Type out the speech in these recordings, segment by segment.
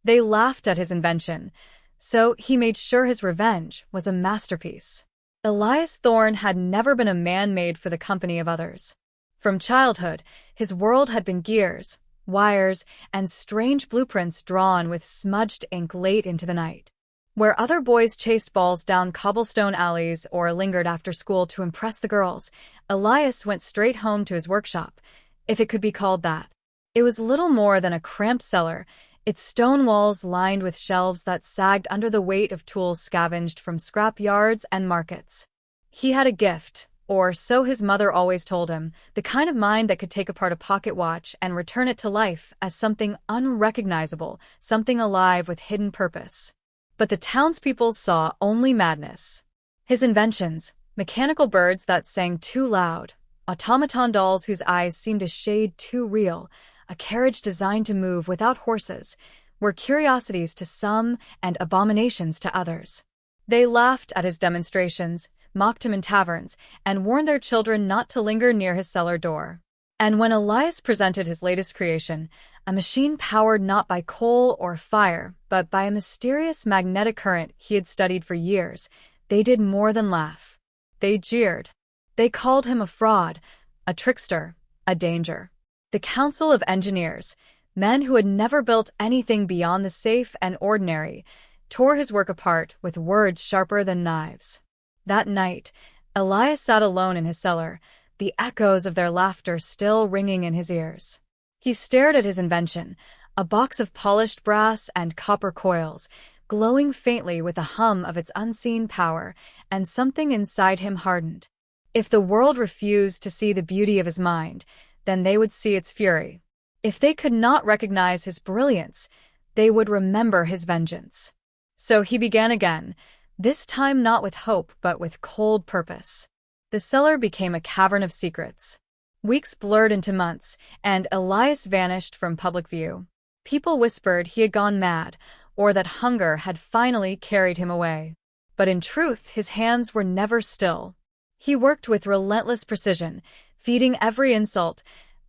They laughed at his invention, so he made sure his revenge was a masterpiece. Elias Thorne had never been a man made for the company of others. From childhood, his world had been gears, wires, and strange blueprints drawn with smudged ink late into the night. Where other boys chased balls down cobblestone alleys or lingered after school to impress the girls, Elias went straight home to his workshop, if it could be called that. It was little more than a cramped cellar, its stone walls lined with shelves that sagged under the weight of tools scavenged from scrap yards and markets. He had a gift, or so his mother always told him, the kind of mind that could take apart a pocket watch and return it to life as something unrecognizable, something alive with hidden purpose. But the townspeople saw only madness. His inventions, mechanical birds that sang too loud, automaton dolls whose eyes seemed a shade too real, a carriage designed to move without horses, were curiosities to some and abominations to others. They laughed at his demonstrations, mocked him in taverns, and warned their children not to linger near his cellar door. And when Elias presented his latest creation, a machine powered not by coal or fire, but by a mysterious magnetic current he had studied for years, they did more than laugh. They jeered. They called him a fraud, a trickster, a danger. The Council of Engineers, men who had never built anything beyond the safe and ordinary, tore his work apart with words sharper than knives. That night, Elias sat alone in his cellar, the echoes of their laughter still ringing in his ears. He stared at his invention, a box of polished brass and copper coils, glowing faintly with the hum of its unseen power, and something inside him hardened. If the world refused to see the beauty of his mind, then they would see its fury. If they could not recognize his brilliance, they would remember his vengeance. So he began again, this time not with hope but with cold purpose. The cellar became a cavern of secrets. Weeks blurred into months, and Elias vanished from public view. People whispered he had gone mad, or that hunger had finally carried him away. But in truth, his hands were never still. He worked with relentless precision, feeding every insult,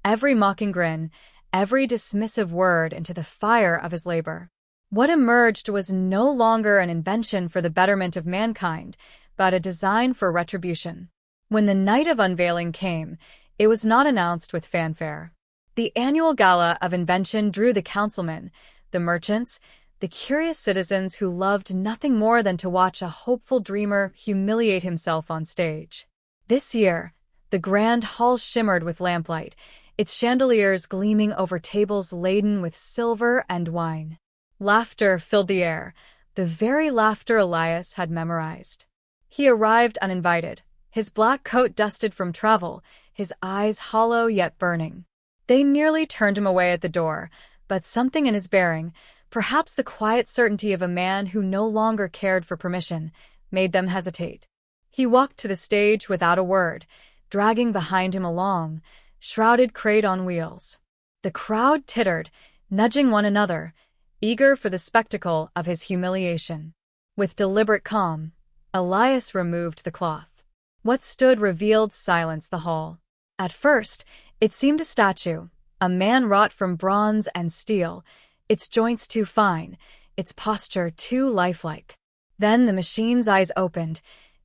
every mocking grin, every dismissive word into the fire of his labor. What emerged was no longer an invention for the betterment of mankind, but a design for retribution. When the night of unveiling came, it was not announced with fanfare. The annual gala of invention drew the councilmen, the merchants, the curious citizens who loved nothing more than to watch a hopeful dreamer humiliate himself on stage. This year, the grand hall shimmered with lamplight, its chandeliers gleaming over tables laden with silver and wine. Laughter filled the air, the very laughter Elias had memorized. He arrived uninvited, his black coat dusted from travel, his eyes hollow yet burning. They nearly turned him away at the door, but something in his bearing, perhaps the quiet certainty of a man who no longer cared for permission, made them hesitate. He walked to the stage without a word, dragging behind him a long, shrouded crate on wheels. The crowd tittered, nudging one another, eager for the spectacle of his humiliation. With deliberate calm, Elias removed the cloth. What stood revealed silenced the hall. At first, it seemed a statue, a man wrought from bronze and steel, its joints too fine, its posture too lifelike. Then the machine's eyes opened,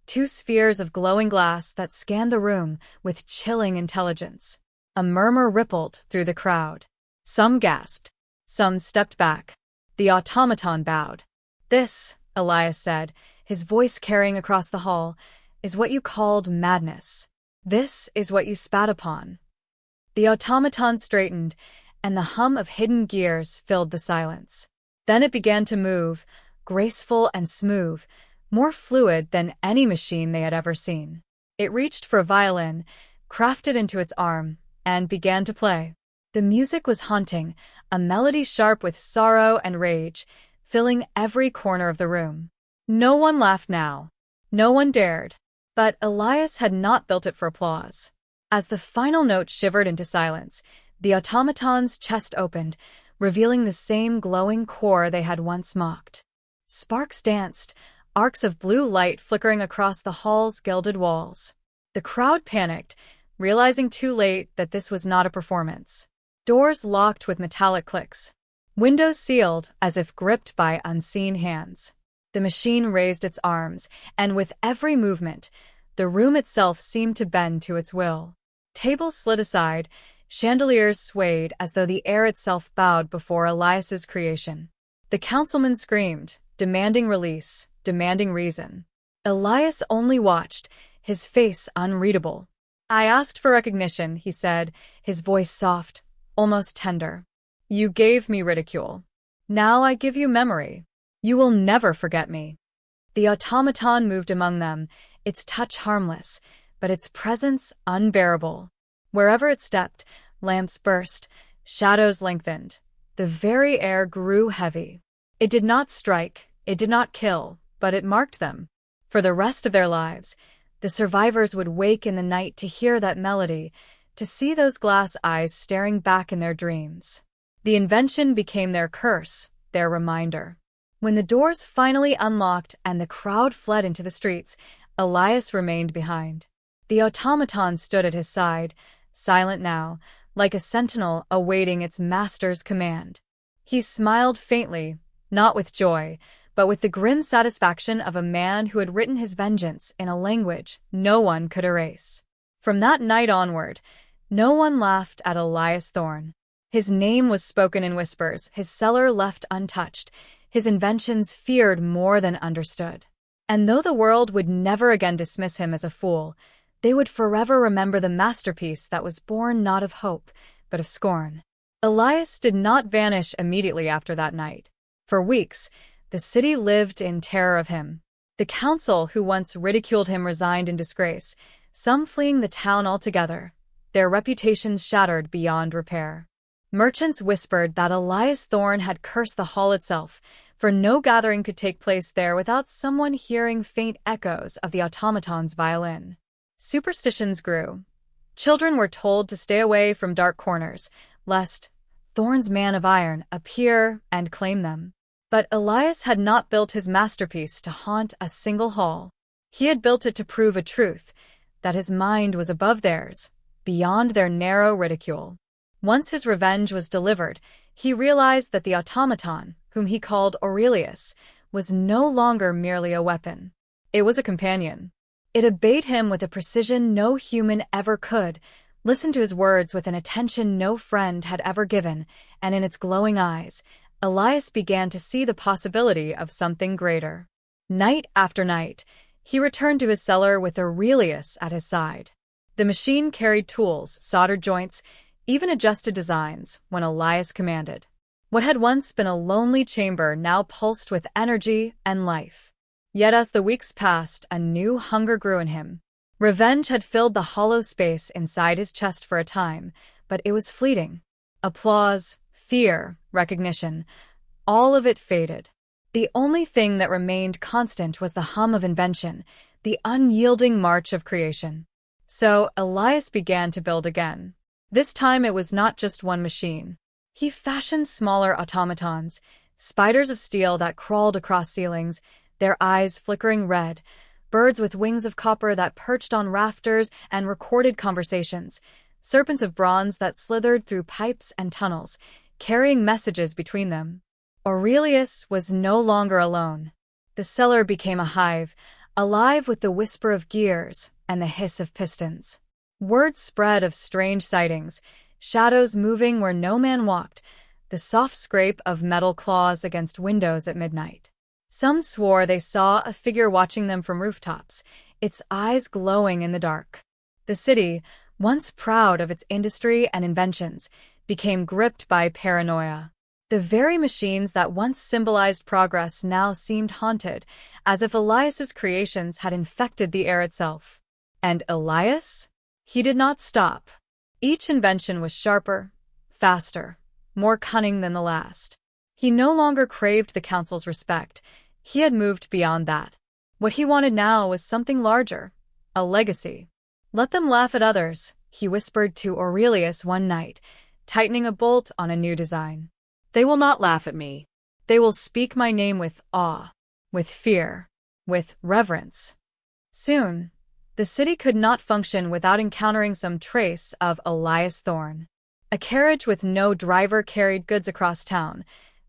two spheres of glowing glass that scanned the room with chilling intelligence. A murmur rippled through the crowd. Some gasped. Some stepped back. The automaton bowed. "This," Elias said, his voice carrying across the hall, "is what you called madness. This is what you spat upon." The automaton straightened, and the hum of hidden gears filled the silence. Then it began to move, graceful and smooth, more fluid than any machine they had ever seen. It reached for a violin, crafted into its arm, and began to play. The music was haunting, a melody sharp with sorrow and rage, filling every corner of the room. No one laughed now. No one dared. But Elias had not built it for applause. As the final note shivered into silence, the automaton's chest opened, revealing the same glowing core they had once mocked. Sparks danced, arcs of blue light flickering across the hall's gilded walls. The crowd panicked, realizing too late that this was not a performance. Doors locked with metallic clicks. Windows sealed, as if gripped by unseen hands. The machine raised its arms, and with every movement, the room itself seemed to bend to its will. Tables slid aside, chandeliers swayed as though the air itself bowed before Elias's creation. The councilman screamed, demanding release, demanding reason. Elias only watched, his face unreadable. "I asked for recognition," he said, his voice soft, almost tender. "You gave me ridicule. Now I give you memory. You will never forget me." The automaton moved among them, its touch harmless, but its presence unbearable. Wherever it stepped, lamps burst, shadows lengthened. The very air grew heavy. It did not strike, it did not kill, but it marked them. For the rest of their lives, the survivors would wake in the night to hear that melody, to see those glass eyes staring back in their dreams. The invention became their curse, their reminder. When the doors finally unlocked and the crowd fled into the streets, Elias remained behind. The automaton stood at his side, silent now, like a sentinel awaiting its master's command. He smiled faintly, not with joy, but with the grim satisfaction of a man who had written his vengeance in a language no one could erase. From that night onward, no one laughed at Elias Thorne. His name was spoken in whispers, his cellar left untouched, his inventions feared more than understood. And though the world would never again dismiss him as a fool, they would forever remember the masterpiece that was born not of hope, but of scorn. Elias did not vanish immediately after that night. For weeks, the city lived in terror of him. The council who once ridiculed him resigned in disgrace, some fleeing the town altogether, their reputations shattered beyond repair. Merchants whispered that Elias Thorne had cursed the hall itself, for no gathering could take place there without someone hearing faint echoes of the automaton's violin. Superstitions grew. Children were told to stay away from dark corners, lest Thorne's man of iron appear and claim them. But Elias had not built his masterpiece to haunt a single hall. He had built it to prove a truth, that his mind was above theirs, beyond their narrow ridicule. Once his revenge was delivered, he realized that the automaton, whom he called Aurelius, was no longer merely a weapon. It was a companion. It obeyed him with a precision no human ever could, listened to his words with an attention no friend had ever given, and in its glowing eyes, Elias began to see the possibility of something greater. Night after night, he returned to his cellar with Aurelius at his side. The machine carried tools, soldered joints, even adjusted designs when Elias commanded. What had once been a lonely chamber now pulsed with energy and life. Yet as the weeks passed, a new hunger grew in him. Revenge had filled the hollow space inside his chest for a time, but it was fleeting. Applause, fear, recognition, all of it faded. The only thing that remained constant was the hum of invention, the unyielding march of creation. So Elias began to build again. This time it was not just one machine. He fashioned smaller automatons, spiders of steel that crawled across ceilings, their eyes flickering red, birds with wings of copper that perched on rafters and recorded conversations, serpents of bronze that slithered through pipes and tunnels, carrying messages between them. Aurelius was no longer alone. The cellar became a hive, alive with the whisper of gears and the hiss of pistons. Word spread of strange sightings, shadows moving where no man walked, the soft scrape of metal claws against windows at midnight. Some swore they saw a figure watching them from rooftops, its eyes glowing in the dark. The city, once proud of its industry and inventions, became gripped by paranoia. The very machines that once symbolized progress now seemed haunted, as if Elias's creations had infected the air itself. And Elias? He did not stop. Each invention was sharper, faster, more cunning than the last. He no longer craved the council's respect. He had moved beyond that. What he wanted now was something larger, a legacy. "Let them laugh at others," he whispered to Aurelius one night, tightening a bolt on a new design. "They will not laugh at me. They will speak my name with awe, with fear, with reverence." Soon, the city could not function without encountering some trace of Elias Thorne. A carriage with no driver carried goods across town.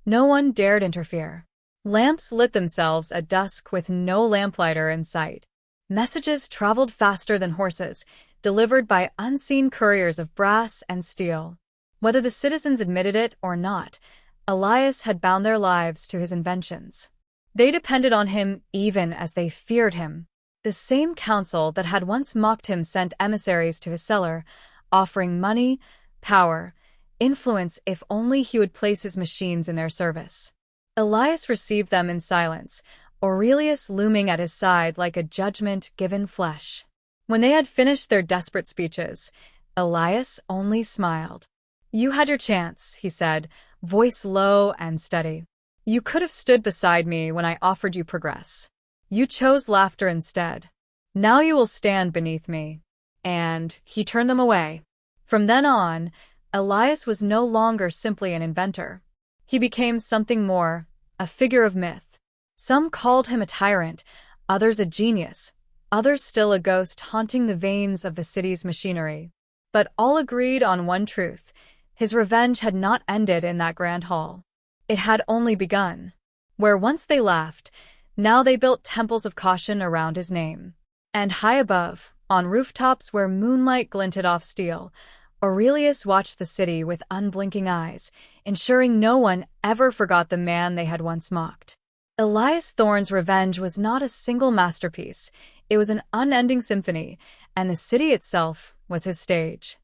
No one dared interfere. Lamps lit themselves at dusk with no lamplighter in sight. Messages traveled faster than horses, delivered by unseen couriers of brass and steel. Whether the citizens admitted it or not, Elias had bound their lives to his inventions. They depended on him even as they feared him. The same council that had once mocked him sent emissaries to his cellar, offering money, power, influence if only he would place his machines in their service. Elias received them in silence, Aurelius looming at his side like a judgment given flesh. When they had finished their desperate speeches, Elias only smiled. "You had your chance," he said, voice low and steady. "You could have stood beside me when I offered you progress. You chose laughter instead. Now you will stand beneath me." And he turned them away. From then on, Elias was no longer simply an inventor. He became something more, a figure of myth. Some called him a tyrant, others a genius, others still a ghost haunting the veins of the city's machinery. But all agreed on one truth: his revenge had not ended in that grand hall. It had only begun. Where once they laughed, now they built temples of caution around his name. And high above, on rooftops where moonlight glinted off steel, Aurelius watched the city with unblinking eyes, ensuring no one ever forgot the man they had once mocked. Elias Thorne's revenge was not a single masterpiece. It was an unending symphony, and the city itself was his stage.